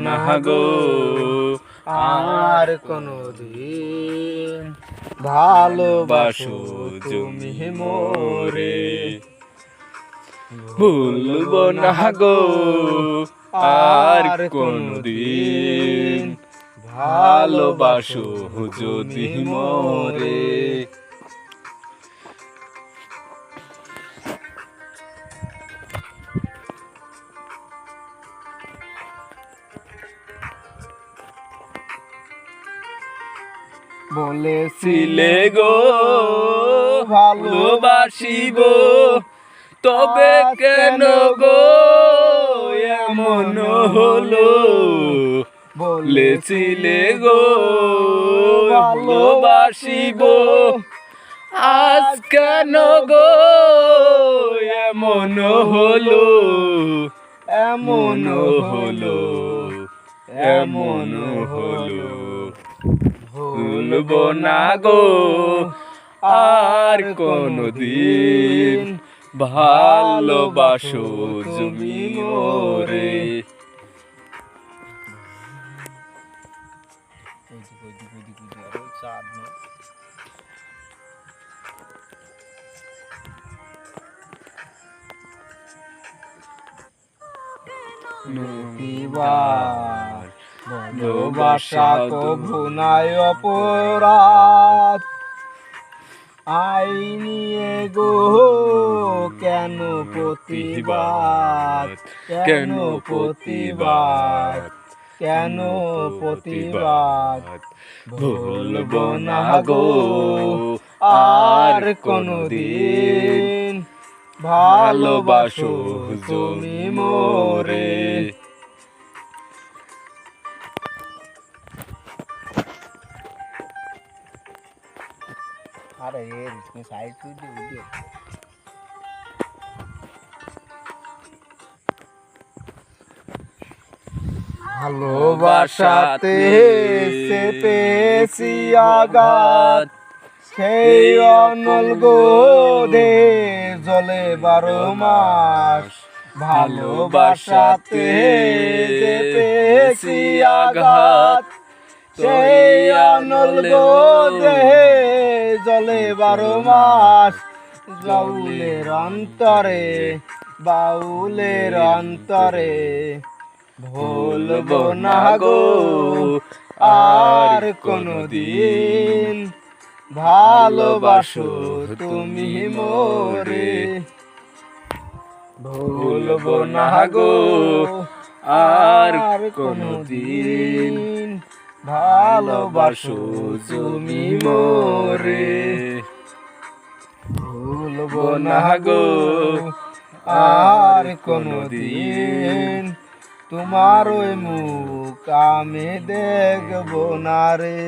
না গো আর কোনদিন, ভালোবাসো তুমি মোরে। ভুলবো না গো আর কোনদিন, ভালোবাসো যদি মোরে। বলেছিলে গো ভালোবাসিব, তবে কেন গো এমন হলো। বলেছিলে গো ভালোবাসিব, আজ কেন গো এমন হলো। এমন হলো, এমন হলো। ভুলবো না গো আর কোনদিন, ভালোবাসো তুমি মোরে। ভালোবাসা কভু নাই অপরাধ, আইনিয়ে গো কেন প্রতিবাদ, কেন প্রতিবাদ, কেন প্রতিবাদ। ভুলবো না গো আর কোনদিন, ভালোবাসো তুমি মোরে। अरे ये इसमें साइड वीडियो ভালোবাসাতে সে পেয়েছি আঘাত, সেই অনল গোধে জলে 12 মাস। ভালোবাসাতে যে পেয়েছি আঘাত, সেই অনল গোধে জলে 12 মাস। বাউলের অন্তরে, বাউলের অন্তরে, ভুলবো না গো আর কোনদিন, ভালোবাসো তুমি মোরে। ভুলবো না গো আর কোনদিন, ভালোবাসো তুমি মোরে। ভুলবো না গো আর কোনদিন, তোমার ওই মুখ আমি দেখবো না রে।